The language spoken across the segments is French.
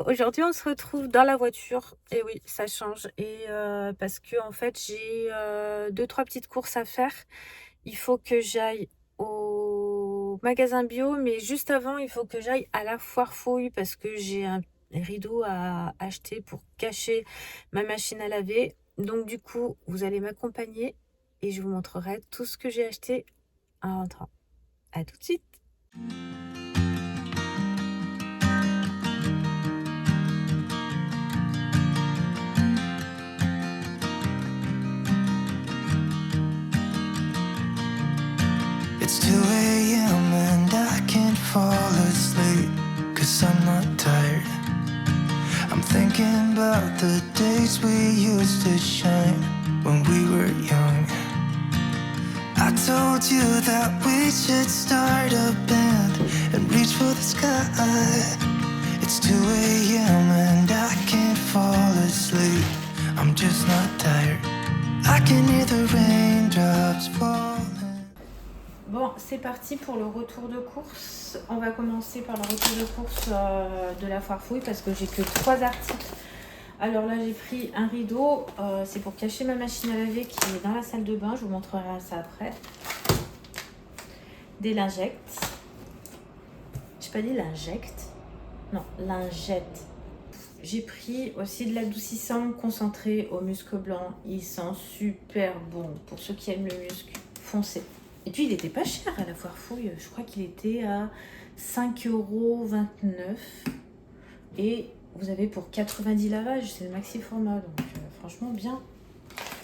aujourd'hui on se retrouve dans la voiture. Et oui, ça change. Et parce que en fait j'ai deux, trois petites courses à faire. Il faut que j'aille au magasin bio, mais juste avant, il faut que j'aille à la foire fouille parce que j'ai un rideau à acheter pour cacher ma machine à laver. Donc du coup, vous allez m'accompagner et je vous montrerai tout ce que j'ai acheté en rentrant. À tout de suite. It's 2 a.m. and I can't fall asleep, 'cause I'm not tired. I'm thinking about the days we used to shine when we were young. I told you that we should start a band and reach for the sky. It's 2 a.m. and I can't fall asleep, I'm just not tired. I can hear the raindrops falling. Bon, c'est parti pour le retour de course. On va commencer par le retour de course de la foire fouille parce que j'ai que 3 articles. Alors là, j'ai pris un rideau. C'est pour cacher ma machine à laver qui est dans la salle de bain. Je vous montrerai ça après. Des lingettes. J'ai pas dit lingettes. Non, lingettes. J'ai pris aussi de l'adoucissant concentré au musc blanc. Il sent super bon. Pour ceux qui aiment le musc, foncez. Et puis il était pas cher à la foire fouille, je crois qu'il était à 5,29 €. Et vous avez pour 90 lavages, c'est le maxi format, donc franchement bien.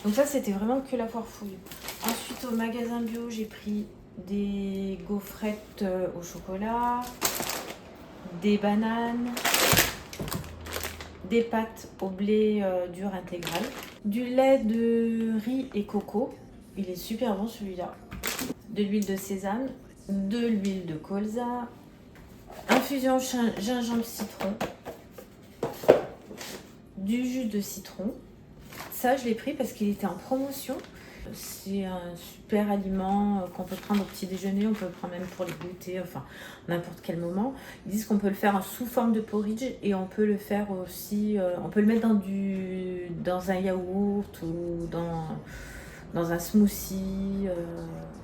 Donc ça c'était vraiment que la foire fouille. Ensuite au magasin bio j'ai pris des gaufrettes au chocolat, des bananes, des pâtes au blé dur intégral, du lait de riz et coco, il est super bon celui-là. De l'huile de sésame, de l'huile de colza, infusion gingembre citron, du jus de citron. Ça, je l'ai pris parce qu'il était en promotion. C'est un super aliment qu'on peut prendre au petit déjeuner, on peut le prendre même pour les goûter, enfin n'importe quel moment. Ils disent qu'on peut le faire sous forme de porridge et on peut le faire aussi, on peut le mettre dans un yaourt ou dans un smoothie,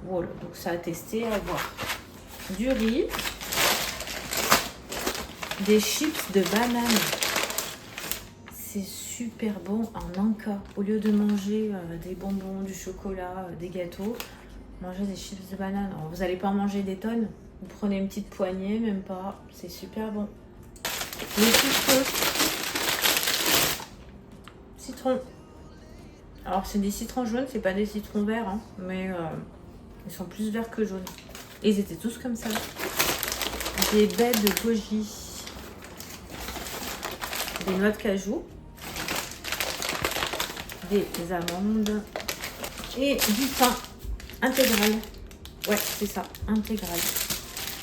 voilà, donc ça à tester, à voir. Du riz, des chips de banane, c'est super bon en encas. Au lieu de manger des bonbons, du chocolat, des gâteaux, mangez des chips de banane. Alors, vous n'allez pas en manger des tonnes, vous prenez une petite poignée, même pas, c'est super bon. Le citron. Alors c'est des citrons jaunes, c'est pas des citrons verts, hein, mais ils sont plus verts que jaunes. Et ils étaient tous comme ça. Des baies de goji, des noix de cajou, des amandes et du pain intégral. Ouais, c'est ça, intégral.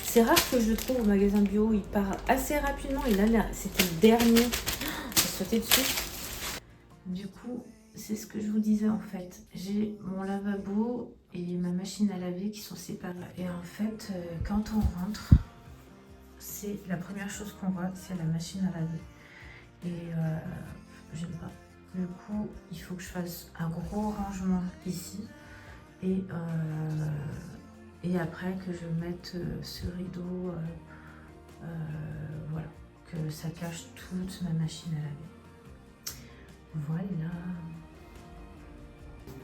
C'est rare que je le trouve au magasin bio, il part assez rapidement. Et là c'était le dernier. J'ai sauté dessus. Du coup, c'est ce que je vous disais en fait. J'ai mon lavabo et ma machine à laver qui sont séparés. Et en fait, quand on rentre, c'est la première chose qu'on voit, c'est la machine à laver. Et j'aime pas. Du coup, il faut que je fasse un gros rangement ici. Et après que je mette ce rideau, voilà, que ça cache toute ma machine à laver. Voilà.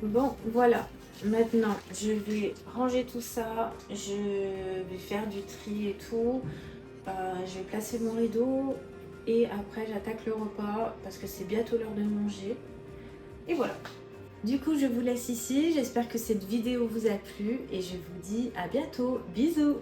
Bon, voilà. Maintenant, je vais ranger tout ça. Je vais faire du tri et tout. Je vais placer mon rideau. Et après, j'attaque le repas parce que c'est bientôt l'heure de manger. Et voilà. Du coup, je vous laisse ici. J'espère que cette vidéo vous a plu. Et je vous dis à bientôt. Bisous.